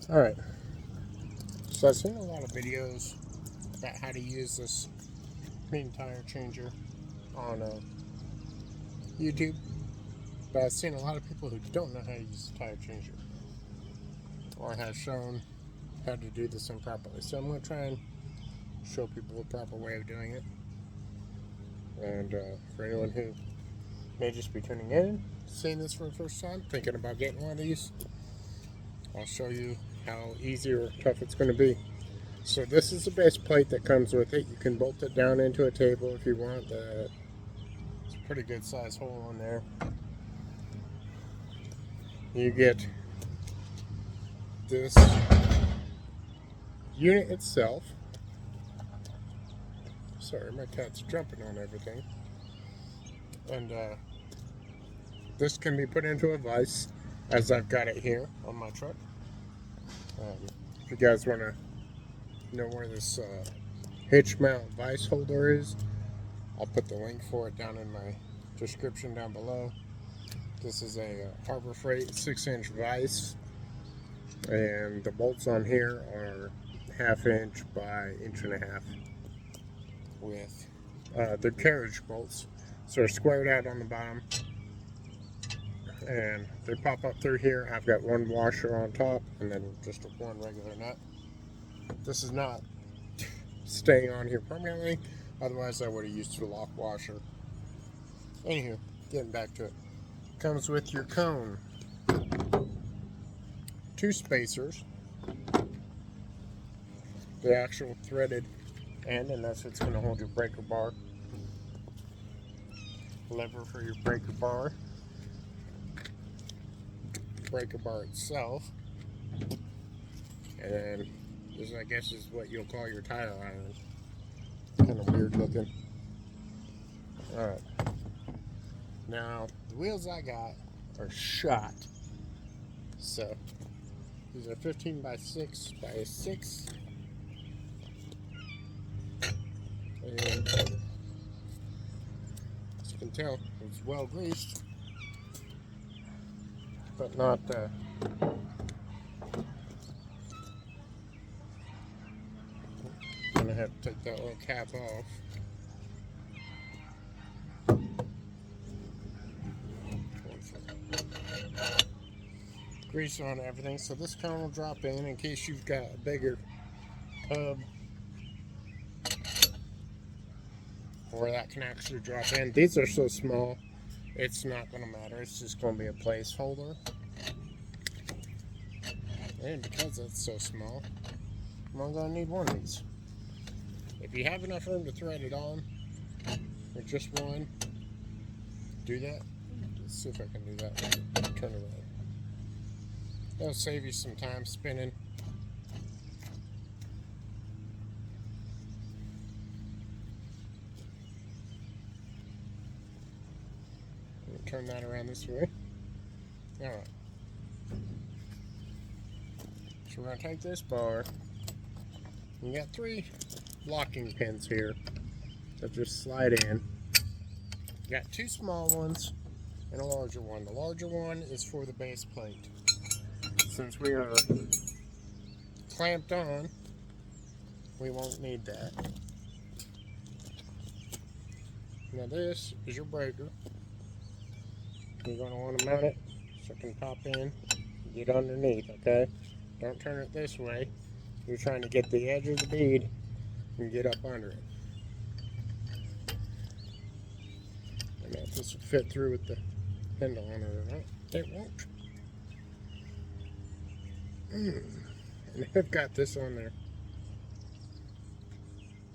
Alright, so I've seen a lot of videos about how to use this green tire changer on YouTube, but I've seen a lot of people who don't know how to use the tire changer or have shown how to do this improperly. So I'm going to try and show people the proper way of doing it. And for anyone who may just be tuning in, seeing this for the first time, thinking about getting one of these, I'll show you how easy or tough it's going to be. So this is the base plate that comes with it. You can bolt it down into a table if you want. It's a pretty good size hole in there. You get this unit itself. Sorry, my cat's jumping on everything. And this can be put into a vise, as I've got it here on my truck. If you guys want to know where this hitch mount vise holder is, I'll put the link for it down in my description down below. This is a Harbor Freight 6-inch vise, and the bolts on here are 1/2 inch by 1.5 inches with they're carriage bolts, so they're squared out on the bottom and they pop up through here. I've got one washer on top and then just one regular nut. This is not staying on here permanently, otherwise I would have used the lock washer. Anywho, getting back to it. Comes with your cone, 2 spacers, the actual threaded end, and that's what's going to hold your breaker bar, lever for your breaker bar itself, and this I guess is what you'll call your tile iron. Kind of weird looking. Alright, now the wheels I got are shot, so these are 15 by 6 by 6, and as you can tell, it's well greased, but not gonna have to take that little cap off. Grease on everything, so this cone will drop in case you've got a bigger hub where that can actually drop in. These are so small, it's not going to matter. It's just going to be a placeholder. And because it's so small, I'm only going to need one of these. If you have enough room to thread it on with just one, do that. Let's see if I can do that. Turn it around. That'll save you some time spinning. Turn that around this way. Alright. So we're going to take this bar. You got 3 locking pins here that just slide in. You got 2 small ones and a larger one. The larger one is for the base plate. Since we are clamped on, we won't need that. Now this is your breaker. You're going to want to mount it so it can pop in, get underneath, okay? Don't turn it this way. You're trying to get the edge of the bead and get up under it. I don't know if this will fit through with the handle on it or not. It won't. And I've got this on there.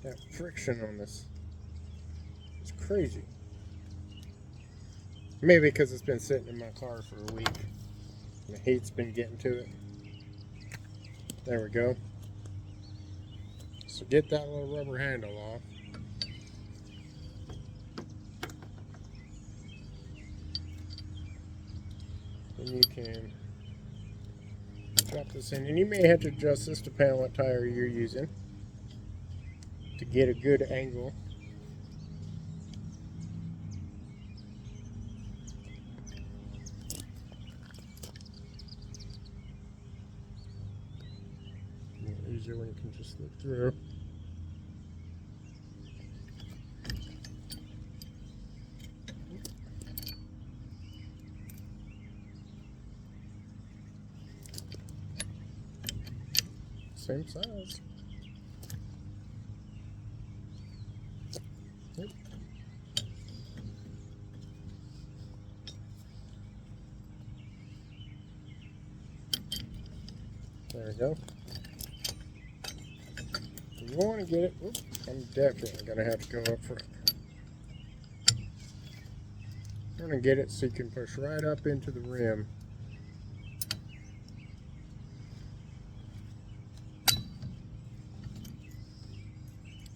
That friction on this is crazy. Maybe because it's been sitting in my car for a week. And the heat's been getting to it. There we go. So get that little rubber handle off. And you can drop this in. And you may have to adjust this depending on what tire you're using to get a good angle. easier when you can just look through. Same size. Yep. There we go. You want to get it. Oops, I'm definitely going to have to go up front. I'm going to get it so you can push right up into the rim.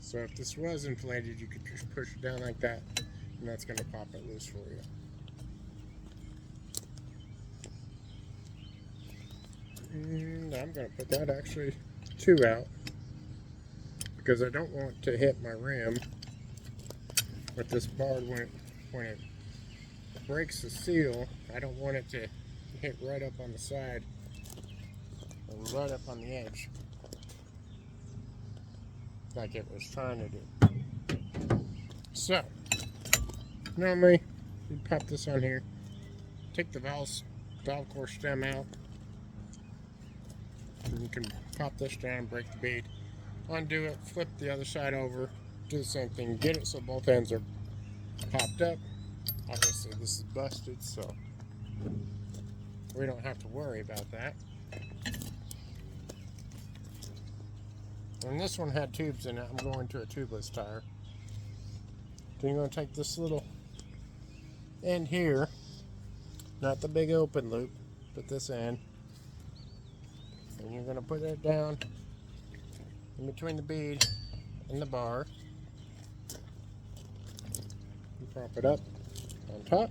So if this was inflated, you could just push it down like that, and that's going to pop it loose for you. And I'm going to put that actually 2 out, because I don't want to hit my rim with this bar when it breaks the seal. I don't want it to hit right up on the side or right up on the edge like it was trying to do. So normally you pop this on here, take the valve core stem out, and you can pop this down, break the bead, undo it, flip the other side over, do the same thing, get it so both ends are popped up. Obviously this is busted, so we don't have to worry about that. And this one had tubes in it. I'm going to a tubeless tire. Then you're going to take this little end here, not the big open loop, but this end, and you're going to put it down in between the bead and the bar. You prop it up on top.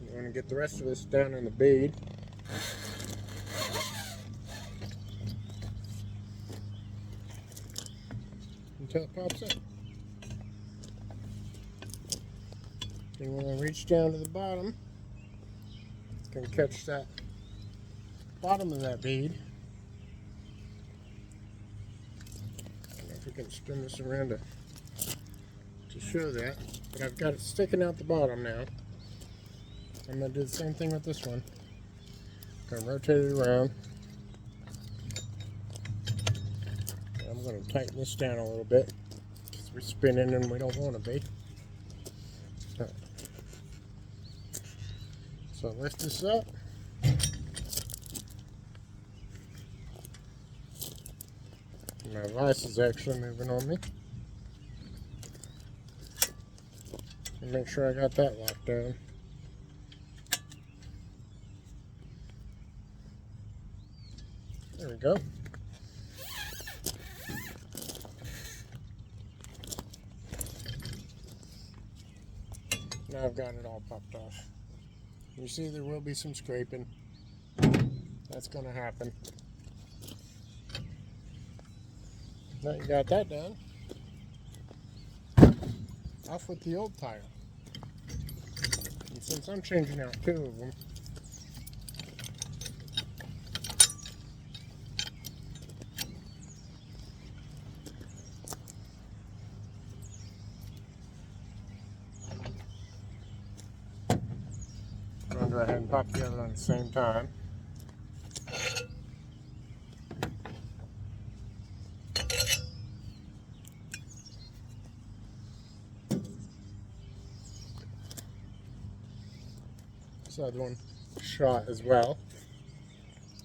You want to get the rest of this down in the bead. Until it pops up. You want to reach down to the bottom. It's going to catch that bottom of that bead. I don't know if we can spin this around to show that, but I've got it sticking out the bottom now. I'm going to do the same thing with this one. Going to rotate it around. I'm going to tighten this down a little bit because we're spinning and we don't want to be. So lift this up. My vise is actually moving on me. And make sure I got that locked down. There we go. Now I've got it all popped off. You see there will be some scraping. That's going to happen. Now you got that done. Off with the old tire. And since I'm changing out 2 of them, I'm going to go ahead and pop the other on at the same time. This other one shot as well.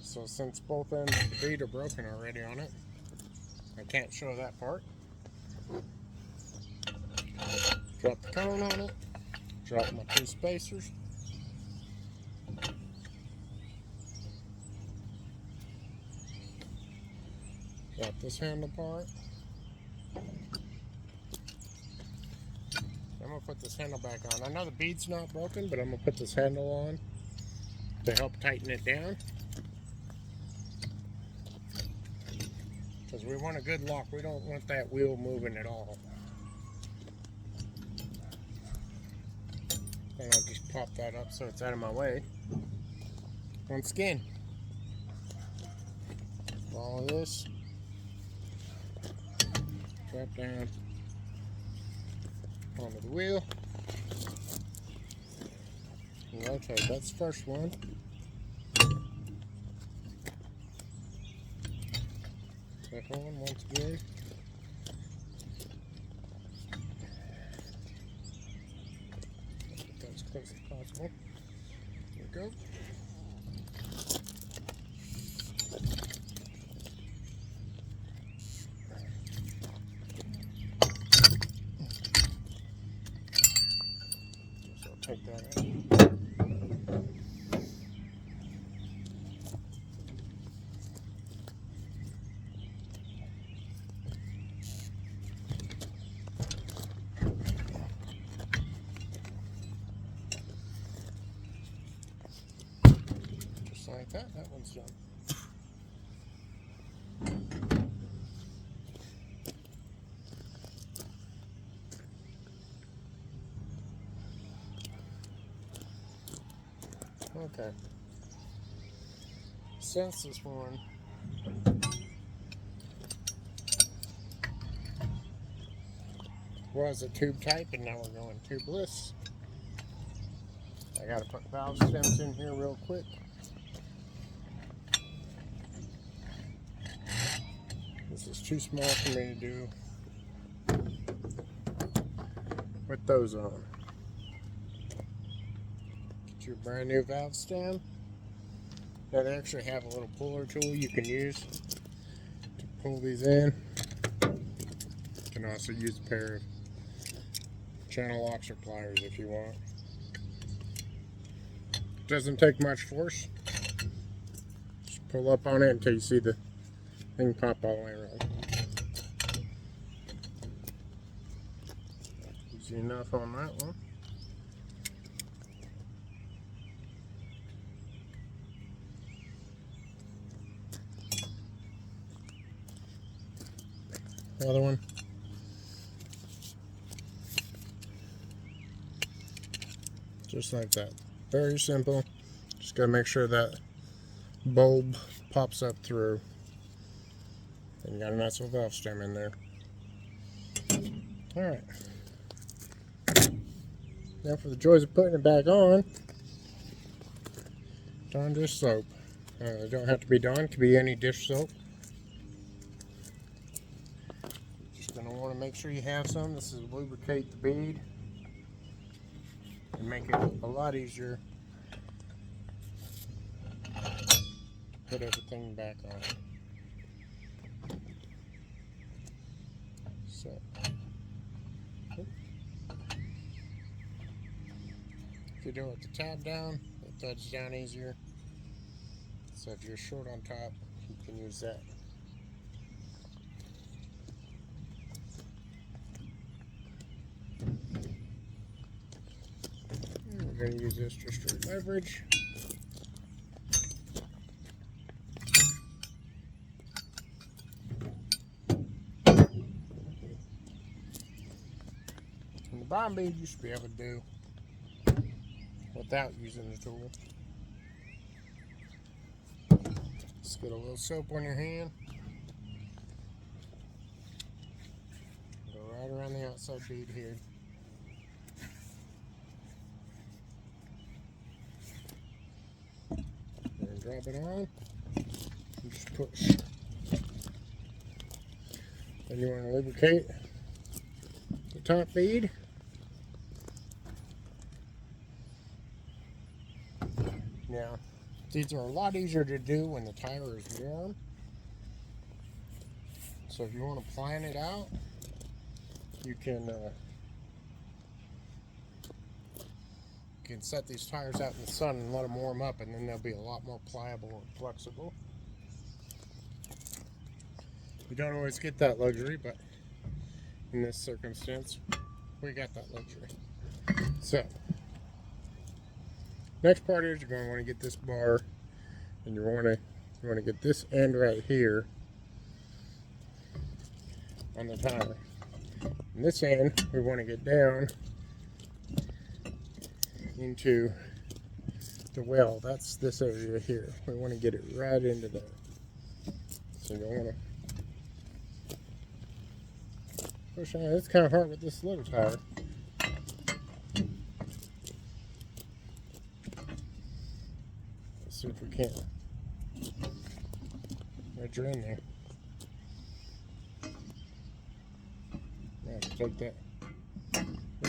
So since both ends of the bead are broken already on it, I can't show that part. Drop the cone on it. Drop my 2 spacers. Drop this handle part. I'm going to put this handle back on. I know the bead's not broken, but I'm going to put this handle on to help tighten it down. Because we want a good lock. We don't want that wheel moving at all. And I'll just pop that up so it's out of my way. once again, follow this, drop down onto the wheel, and rotate. That's the first one. Second one, once again. Get that as close as possible. There we go. So I'll take that out. Like that one's done. Okay. Since this one was a tube type and now we're going tubeless, I gotta put valve stems in here real quick. This is too small for me to do with those on. Get you a brand new valve stem. Now they actually have a little puller tool you can use to pull these in. You can also use a pair of channel locks or pliers if you want. Doesn't take much force. Just pull up on it until you see the thing pop all the way around. Easy enough on that one. The other one. Just like that. Very simple. Just gotta make sure that bulb pops up through. And you got a nice little valve stem in there. Alright. Now for the joys of putting it back on, Dawn dish soap. It don't have to be Dawn, it could be any dish soap. Just going to want to make sure you have some. This is lubricate the bead and make it a lot easier to put everything back on. So, if you do it with the tab down, it thuds down easier. So if you're short on top, you can use that. And we're going to use this just for leverage. And the bottom bead you should be able to do without using the tool. Just get a little soap on your hand. Go right around the outside bead here. And drop it on. And just push. Then you want to lubricate the top bead. Now, these are a lot easier to do when the tire is warm. So if you want to plan it out, you can set these tires out in the sun and let them warm up, and then they'll be a lot more pliable and flexible. You don't always get that luxury, but in this circumstance, we got that luxury. So, next part is you're going to want to get this bar, and you want to get this end right here on the tire. And this end we want to get down into the well. That's this area here. We want to get it right into there. So you want to push on. It's kind of hard with this little tire. Let's see if we can. Right, you're in there. I have to take that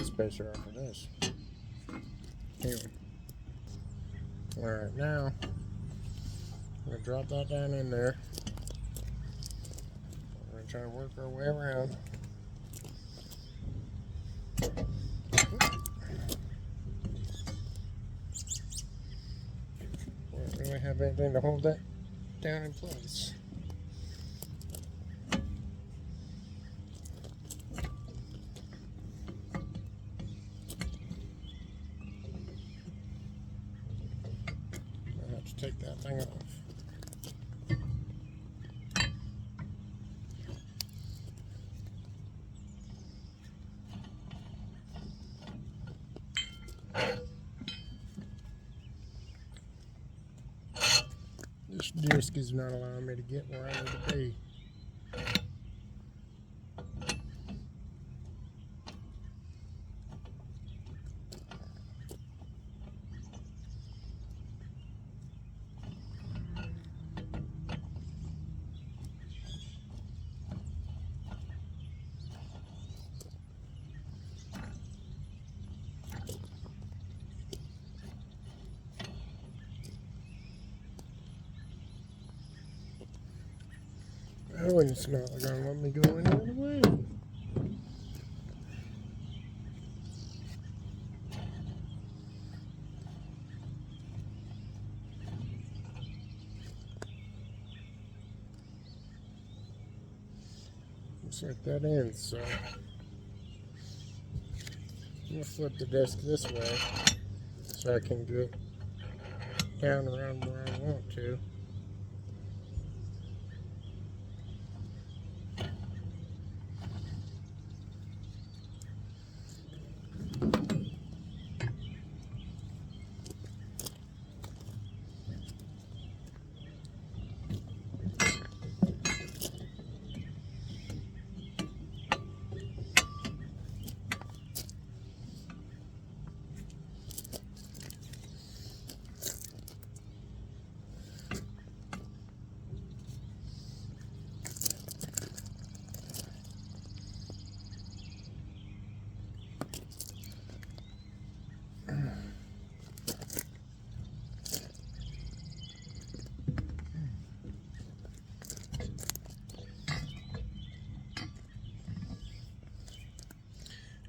spacer off of this. Anyway. Alright, now I'm going to drop that down in there. We're going to try to work our way around. We don't really have anything to hold that down in place. I have to take that thing off. This disc is not allowing me to get where I need to be. Oh, and it's not going to let me go any other way. Looks like that ends, so I'm going to flip the disc this way so I can get down around where I want to.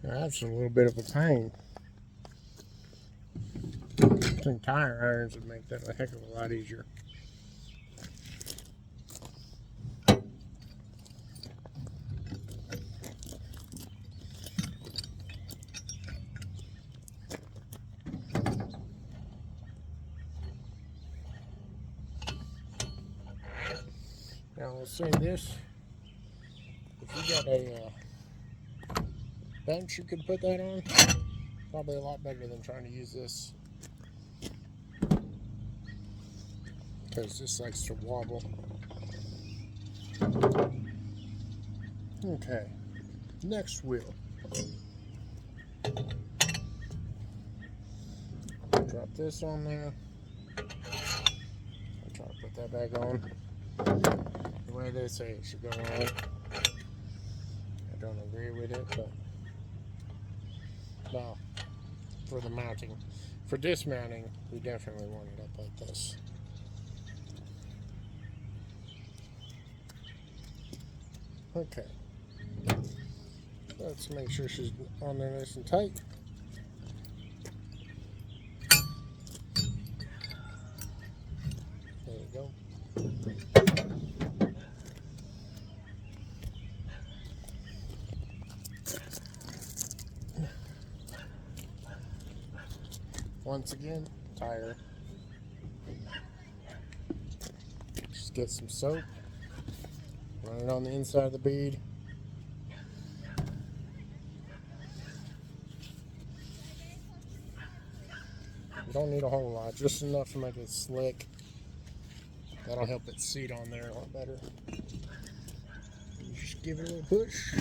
That's a little bit of a pain. I think tire irons would make that a heck of a lot easier. Now we'll say this, if you got a bench you could put that on, probably a lot better than trying to use this, because this likes to wobble. Okay, next wheel. Drop this on there. I'll try to put that back on the way they say it should go on. I don't agree with it, but well, for the mounting. For dismounting, we definitely want it up like this. Okay. Let's make sure she's on there nice and tight. There we go. Once again, tire. Just get some soap, run it on the inside of the bead. Don't need a whole lot, just enough to make it slick. That'll help it seat on there a lot better. Just give it a little push.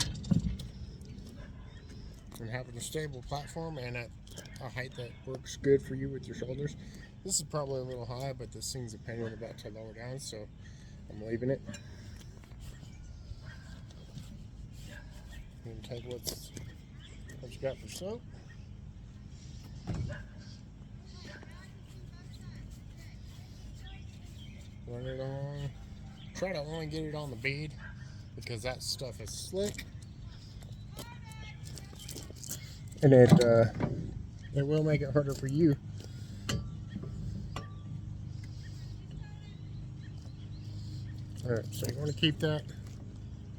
And having a stable platform and at a height that works good for you with your shoulders. This is probably a little high, but this thing's a pain in the butt to lower down, so I'm leaving it. And take what you got for soap. Run it on. Try to only get it on the bead because that stuff is slick. And it will make it harder for you. Alright, so you want to keep that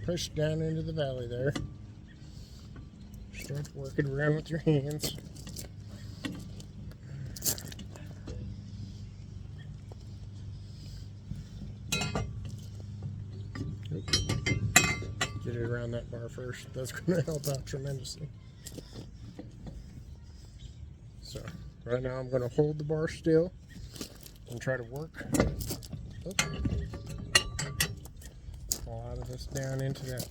pushed down into the valley there. Start working around with your hands. Get it around that bar first. That's going to help out tremendously. So, right now I'm going to hold the bar still and try to work a lot of this down into that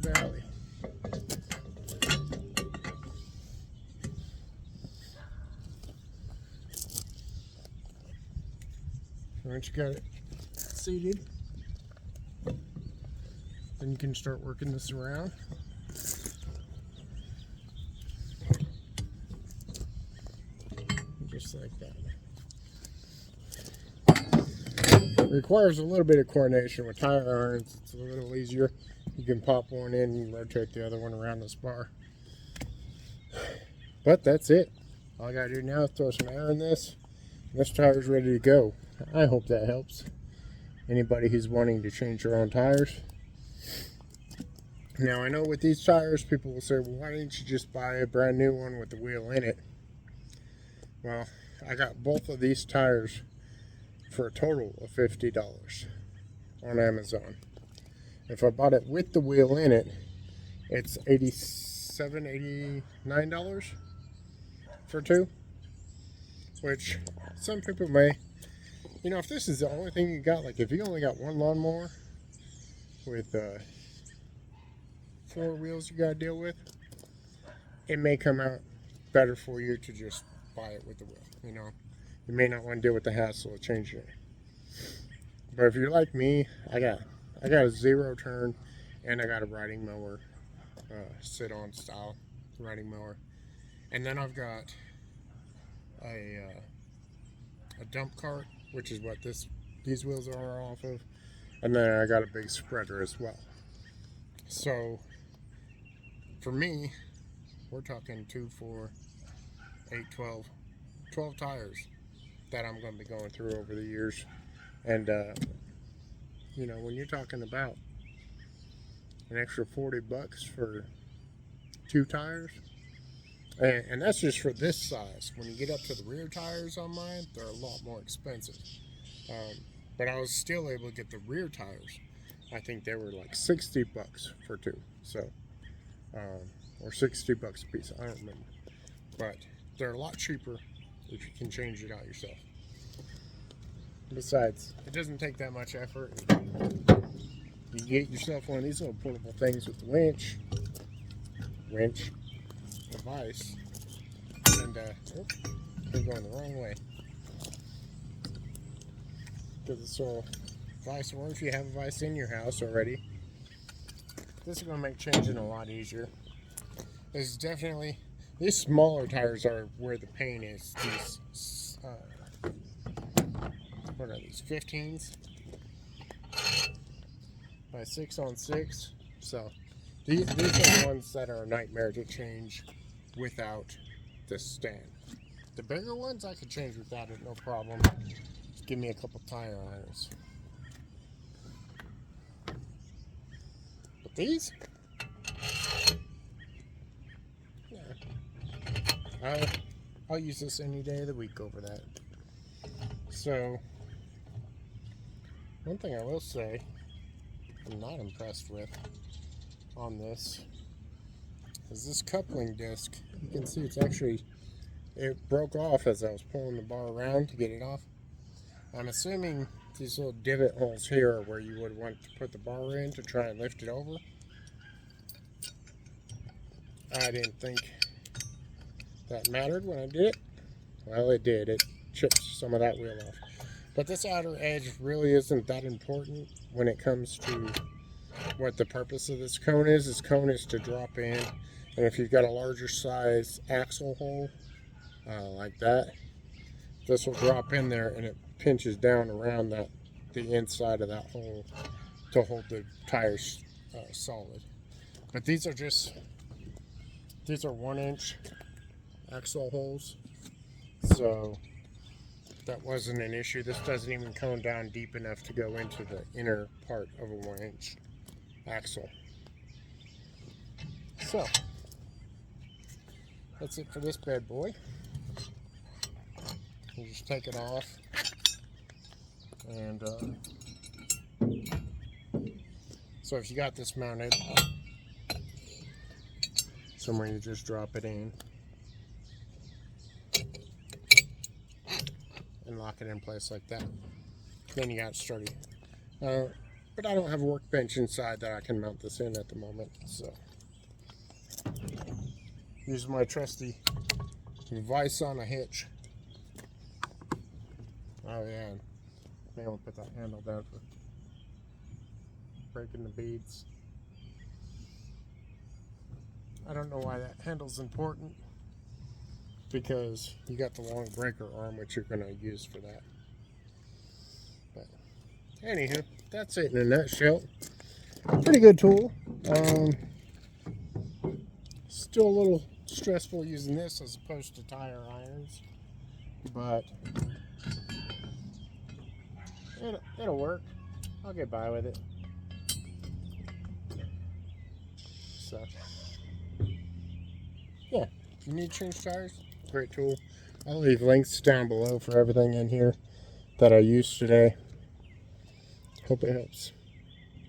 valley. Once you got it seated, then you can start working this around. Just like that. It requires a little bit of coordination with tire irons. It's a little easier. You can pop one in and rotate the other one around this bar. But that's it. All I gotta do now is throw some air in this. And this tire's ready to go. I hope that helps anybody who's wanting to change their own tires. Now I know with these tires, people will say, well, why didn't you just buy a brand new one with the wheel in it? Well, I got both of these tires for a total of $50 on Amazon. If I bought it with the wheel in it, it's $87, $89 for two. Which some people may, you know, if this is the only thing you got, like if you only got one lawnmower with 4 wheels you gotta deal with, it may come out better for you to just buy it with the wheel. You know, you may not want to deal with the hassle of changing it. But if you're like me, I got a 0 turn and I got a riding mower, sit on style riding mower, and then I've got a dump cart, which is what these wheels are off of, and then I got a big spreader as well. So for me, we're talking 2, 4, 8, 12 tires that I'm going to be going through over the years. And you know, when you're talking about an extra $40 for 2 tires, and that's just for this size. When you get up to the rear tires on mine, they're a lot more expensive. But I was still able to get the rear tires. I think they were like $60 for 2. So, or $60 a piece. I don't remember. But they're a lot cheaper if you can change it out yourself. Besides, it doesn't take that much effort. You get yourself one of these little portable things with the winch, the vise, and we're going the wrong way. Because it's a vise, or if you have a vise in your house already, this is going to make changing a lot easier. This is definitely, these smaller tires are where the pain is. These, what are these, 15s by 6-on-6. So these are the ones that are a nightmare to change without the stand. The bigger ones I could change without it, no problem. Just give me a couple tire irons. But these, yeah, I'll use this any day of the week over that. So one thing I will say I'm not impressed with on this is this coupling disc. You can see it broke off as I was pulling the bar around to get it off. I'm assuming these little divot holes here are where you would want to put the bar in to try and lift it over. I didn't think that mattered when I did it. Well, it did. It chipped some of that wheel off. But this outer edge really isn't that important when it comes to what the purpose of this cone is. This cone is to drop in, and if you've got a larger size axle hole like that, this will drop in there and it pinches down around the inside of that hole to hold the tires solid. But these are 1-inch axle holes, so that wasn't an issue. This doesn't even cone down deep enough to go into the inner part of a 1-inch axle. So that's it for this bad boy. You just take it off, and so if you got this mounted somewhere, you just drop it in and lock it in place like that. Then you got it sturdy. But I don't have a workbench inside that I can mount this in at the moment, so use my trusty vise on a hitch. Oh yeah, may want to put that handle down for breaking the beads. I don't know why that handle's important, because you got the long breaker arm which you're going to use for that. But anywho, that's it in a nutshell. Pretty good tool. Still a little stressful using this as opposed to tire irons, but it'll work. I'll get by with it. So yeah, if you need to change tires, great tool. I'll leave links down below for everything in here that I used today. Hope it helps.